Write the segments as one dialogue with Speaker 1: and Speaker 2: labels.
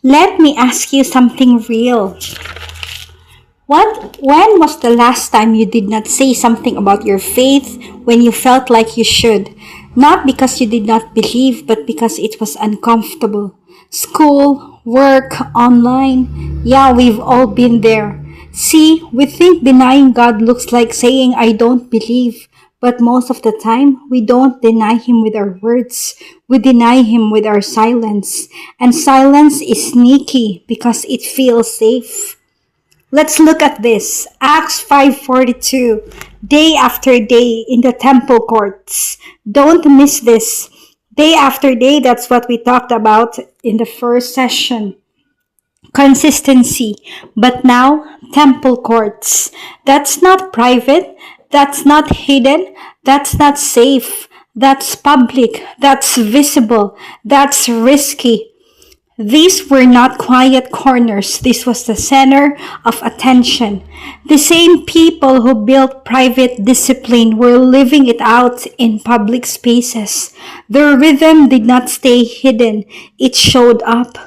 Speaker 1: Let me ask you something real. When was the last time you did not say something about your faith when you felt like you should? Not because you did not believe, but because it was uncomfortable. School, work, online. Yeah, we've all been there. See, we think denying God looks like saying, I don't believe. But most of the time, we don't deny Him with our words. We deny Him with our silence. And silence is sneaky because it feels safe. Let's look at this. Acts 5:42. Day after day in the temple courts. Don't miss this. Day after day, that's what we talked about in the first session. Consistency. But now, temple courts. That's not private. That's not hidden. That's not safe. That's public. That's visible. That's risky. These were not quiet corners. This was the center of attention. The same people who built private discipline were living it out in public spaces. Their rhythm did not stay hidden. It showed up.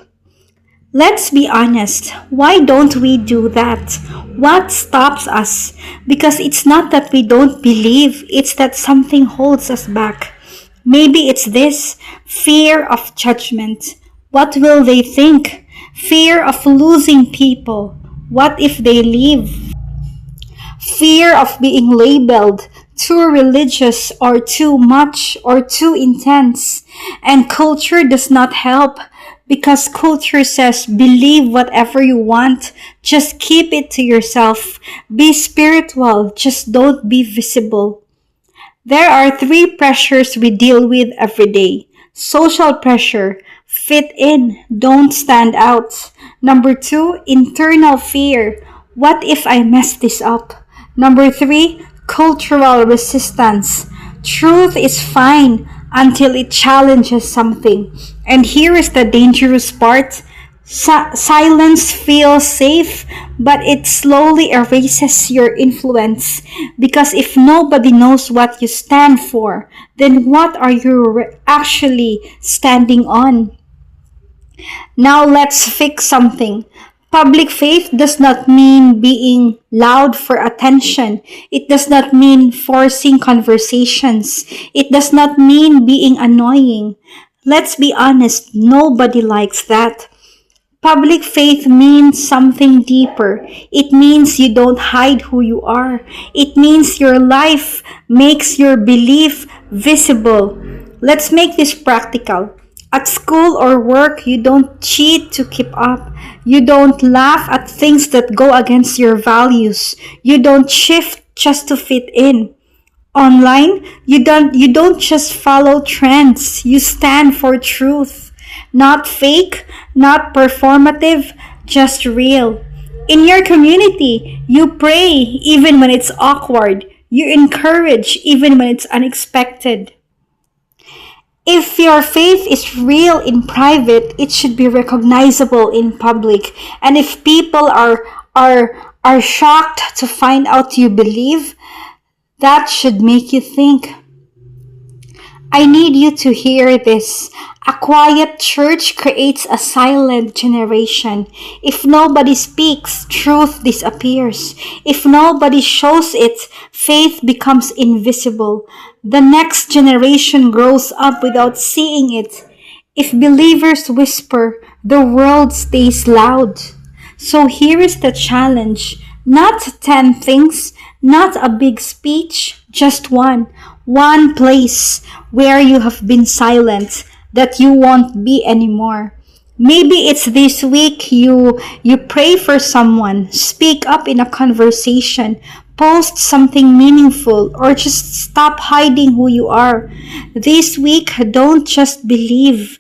Speaker 1: Let's be honest. Why don't we do that? What stops us? Because it's not that we don't believe, it's that something holds us back. Maybe it's this fear of judgment. What will they think? Fear of losing people. What if they leave? Fear of being labeled too religious or too much or too intense. And culture does not help because culture says believe whatever you want, just keep it to yourself. Be spiritual, just don't be visible. There are three pressures we deal with every day. Social pressure, fit in, don't stand out. Number two, internal fear. What if I mess this up? Number three, cultural resistance. Truth is fine until it challenges something. And here is the dangerous part. Silence feels safe, but it slowly erases your influence. Because if nobody knows what you stand for, then what are you actually standing on? Now let's fix something. Public faith does not mean being loud for attention. It does not mean forcing conversations. It does not mean being annoying. Let's be honest, nobody likes that. Public faith means something deeper. It means you don't hide who you are. It means your life makes your belief visible. Let's make this practical. At school or work, you don't cheat to keep up. You don't laugh at things that go against your values. You don't shift just to fit in. Online, you don't just follow trends. You stand for truth. Not fake, not performative, just real. In your community, you pray even when it's awkward. You encourage even when it's unexpected. If your faith is real in private, it should be recognizable in public. And if people are shocked to find out you believe, that should make you think. I need you to hear this. A quiet church creates a silent generation. If nobody speaks, truth disappears. If nobody shows it, faith becomes invisible. The next generation grows up without seeing it. If believers whisper, the world stays loud. So here is the challenge. Not 10 things, not a big speech, just one. One place where you have been silent that you won't be anymore. Maybe it's this week you pray for someone, speak up in a conversation, post something meaningful, or just stop hiding who you are. This week, don't just believe,